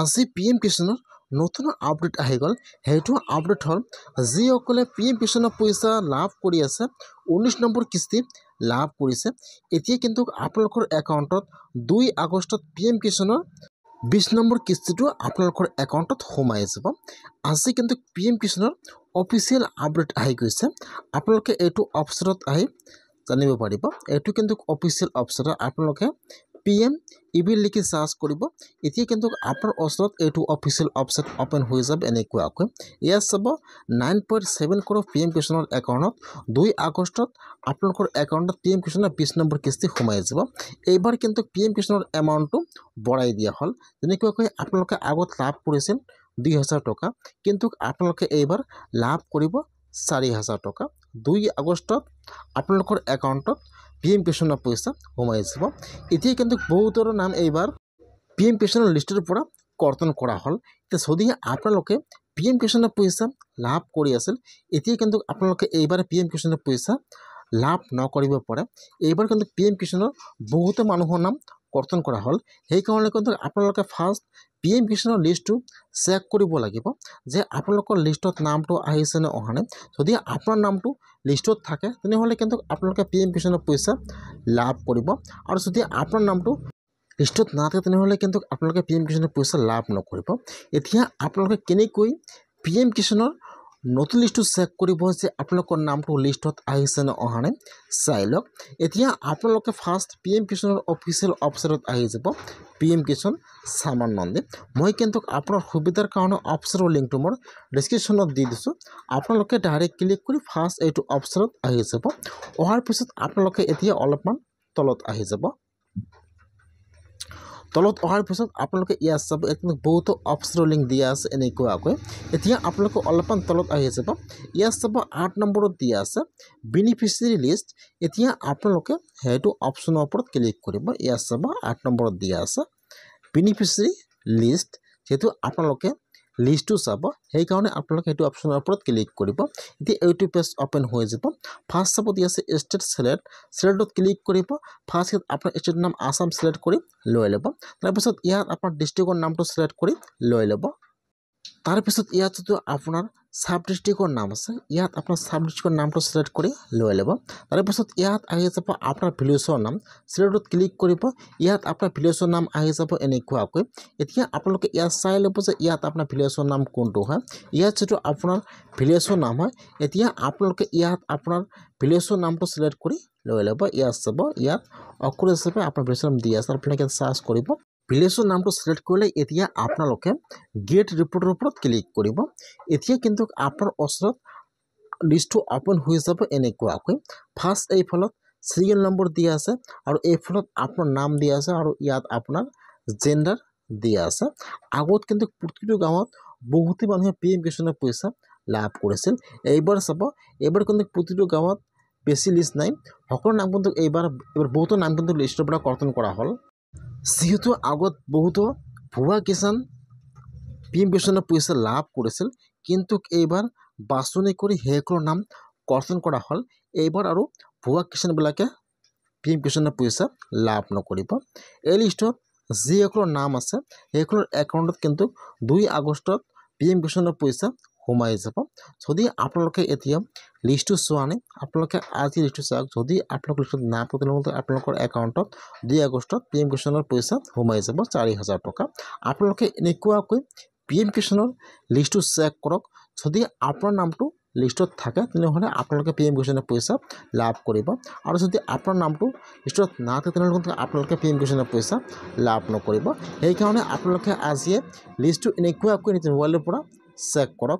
আজি PM কিষাণৰ নতুন update আহি গ'ল। সেইটো আপডেট হ'ল যিসকলে PM কিষাণৰ পইচা লাভ কৰি আছে 19 নম্বৰ কিস্তি লাভ কৰিছে। এতিয়া কিন্তু আপোনালোকৰ একাউণ্টত 2 আগষ্টত PM কিষাণৰ 20 নম্বৰ কিস্তিটো আপোনালোকৰ একাউণ্টত সোমাই যাব। আজি কিন্তু PM কিষাণৰ অফিচিয়েল আপডেট আহি গৈছে। আপোনালোকে এইটো অপশ্যনত আহি জানিব পাৰিব। এইটো কিন্তু অফিচিয়েল অপশ্যনত আপোনালোকে PM ইবিল লিখি সাৰ্চ কৰিব। এতিয়া কিন্তু আপোনাৰ ওচৰত এইটো অফিচিয়েল অপশ্যন ওপেন হৈ যাব। এনেকুৱাকৈ ইয়াত চাব 9.7 crore PM কিষাণৰ একাউণ্টত 2 আগষ্টত আপোনালোকৰ একাউণ্টত PM কিষাণৰ 20 নম্বৰ কিস্তি সোমাই যাব। এইবাৰ কিন্তু PM কিষাণৰ এমাউণ্টটো বঢ়াই দিয়া হ'ল। যেনেকুৱাকৈ আপোনালোকে আগত লাভ কৰিছিল 2000 টকা, কিন্তু আপোনালোকে এইবাৰ লাভ কৰিব 4000 টকা। 2 আগষ্টত আপোনালোকৰ একাউণ্টত PM কিষাণৰ পইচা সোমাই যাব। এতিয়া কিন্তু বহুতৰ নাম এইবাৰ PM কিষাণৰ লিষ্টৰ পৰা কৰ্তন কৰা হ'ল। এতিয়া যদি আপোনালোকে PM কিষাণৰ পইচা লাভ কৰি আছিল, এতিয়া কিন্তু আপোনালোকে এইবাৰ PM কিষাণৰ পইচা লাভ নকৰিব পাৰে। এইবাৰ কিন্তু PM কিষাণৰ বহুতো মানুহৰ নাম কৰ্তন কৰা হ'ল। সেইকাৰণে কিন্তু আপোনালোকে ফাৰ্ষ্ট PM কিষাণৰ লিষ্টটো চেক কৰিব লাগিব যে আপোনালোকৰ লিষ্টত নামটো আহিছে নে অহা নাই। যদি আপোনাৰ নামটো লিষ্টত থাকে তেনেহ'লে কিন্তু আপোনালোকে PM কিষাণৰ পইচা লাভ কৰিব, আৰু যদি আপোনাৰ নামটো লিষ্টত নাথাকে তেনেহ'লে কিন্তু আপোনালোকে PM কিষাণৰ পইচা লাভ নকৰিব। এতিয়া আপোনালোকে কেনেকৈ PM কিষাণৰ নতুন লিষ্টটো চেক কৰিব যে আপোনালোকৰ নামটো লিষ্টত আহিছে নে অহা নাই চাই লওক। এতিয়া আপোনালোকে ফাৰ্ষ্ট PM কিষাণৰ অফিচিয়েল অপশ্যনত আহি যাব, PM কিষাণ সামান মন্দিৰ। মই কিন্তু আপোনাৰ সুবিধাৰ কাৰণে অপশ্যনৰ লিংকটো মোৰ ডিছক্ৰিপশ্যনত দি দিছোঁ। আপোনালোকে ডাইৰেক্ট ক্লিক কৰি ফাৰ্ষ্ট এইটো অপশ্যনত আহি যাব। অহাৰ পিছত আপোনালোকে এতিয়া অলপমান তলত আহি যাব। তলত অহাৰ পিছত আপোনালোকে ইয়াত চাব, বহুতো অপশ্যনৰ লিংক দিয়া আছে এনেকুৱাকৈ। এতিয়া আপোনালোকে অলপমান তলত আহি যাব। ইয়াত চাব 8 নম্বৰত দিয়া আছে বেনিফিচিয়াৰী লিষ্ট। এতিয়া আপোনালোকে সেইটো অপশ্যনৰ ওপৰত ক্লিক কৰিব। ইয়াত চাব 8 নম্বৰত দিয়া আছে বেনিফিচিয়াৰী লিষ্ট। যিহেতু আপোনালোকে লিষ্টটো চাব, সেইকাৰণে আপোনালোকে সেইটো অপশ্যনৰ ওপৰত ক্লিক কৰিব। এতিয়া এইটো পেজ অপেন হৈ যাব। ফাৰ্ষ্ট চাব দিয়া আছে ষ্টেট চিলেক্টত ক্লিক কৰিব। ফাৰ্ষ্ট আপোনাৰ ষ্টেটৰ নাম আসাম চিলেক্ট কৰি লৈ ল'ব। তাৰপিছত ইয়াত আপোনাৰ ডিষ্ট্ৰিক্টৰ নামটো চিলেক্ট কৰি লৈ ল'ব। তাৰপিছত ইয়াত যিটো আপোনাৰ সাব ডিষ্ট্ৰিক্টৰ নাম আছে, ইয়াত আপোনাৰ সাব ডিষ্ট্ৰিক্টৰ নামটো চিলেক্ট কৰি লৈ ল'ব। তাৰপিছত ইয়াত আহি যাব আপোনাৰ ভিলেজৰ নাম, চিলেক্টত ক্লিক কৰিব। ইয়াত আপোনাৰ ভিলেজৰ নাম আহি যাব এনেকুৱাকৈ। এতিয়া আপোনালোকে ইয়াত চাই ল'ব যে ইয়াত আপোনাৰ ভিলেজৰ নাম কোনটো হয়। ইয়াত যিটো আপোনাৰ ভিলেজৰ নাম হয়, এতিয়া আপোনালোকে ইয়াত আপোনাৰ ভিলেজৰ নামটো চিলেক্ট কৰি লৈ ল'ব। ইয়াত চাব, ইয়াত অক্ষৰ হিচাপে আপোনাৰ ভিলেজৰ নাম দিয়া আছে, আপোনালোকে চাৰ্চ কৰিব। ভিলেজৰ নামটো চিলেক্ট কৰিলে এতিয়া আপোনালোকে গেট ৰিপৰ্টৰ ওপৰত ক্লিক কৰিব। এতিয়া কিন্তু আপোনাৰ ওচৰত লিষ্টটো অপেন হৈ যাব এনেকুৱাকৈ। ফাৰ্ষ্ট এইফালত চিৰিয়েল নম্বৰ দিয়া আছে, আৰু এইফালত আপোনাৰ নাম দিয়া আছে, আৰু ইয়াত আপোনাৰ জেণ্ডাৰ দিয়া আছে। আগত কিন্তু প্ৰতিটো গাঁৱত বহুতো মানুহে PM কিষাণৰ পইচা লাভ কৰিছিল। এইবাৰ চাব, এইবাৰ কিন্তু প্ৰতিটো গাঁৱত বেছি লিষ্ট নাই। সকলো নাম কিন্তু এইবাৰ বহুতো নাম কিন্তু লিষ্টৰ পৰা কৰ্তন কৰা হ'ল। যিহেতু আগত বহুতো ভুৱা কিষাণ PM কিষাণৰ পইচা লাভ কৰিছিল, কিন্তু এইবাৰ বাছনি কৰি সেইসকলৰ নাম কৰ্তন কৰা হ'ল। এইবাৰ আৰু ভুৱা কিষাণবিলাকে PM কিষাণৰ পইচা লাভ নকৰিব। এই লিষ্টত যিসকলৰ নাম আছে সেইসকলৰ একাউণ্টত কিন্তু 2 আগষ্টত PM কিষাণৰ পইচা সোমাই যাব। যদি আপোনালোকে এতিয়া লিষ্টটো চোৱা নাই, আপোনালোকে আজি লিষ্টটো চাওক। যদি আপোনালোকৰ লিষ্টত নাপায় তেনেহ'লে আপোনালোকৰ একাউণ্টত 2 আগষ্টত PM কিষাণৰ পইচা সোমাই যাব 4000 টকা। আপোনালোকে এনেকুৱাকৈ PM কিষাণৰ লিষ্টটো চেক কৰক। যদি আপোনাৰ নামটো লিষ্টত থাকে তেনেহ'লে আপোনালোকে PM কিষাণৰ পইচা লাভ কৰিব, আৰু যদি আপোনাৰ নামটো লিষ্টত নাথাকে তেনেহ'লে আপোনালোকে PM কিষাণৰ পইচা লাভ নকৰিব। সেইকাৰণে আপোনালোকে আজিয়ে লিষ্টটো এনেকুৱাকৈ নিজৰ মোবাইলৰ পৰা চেক কৰক।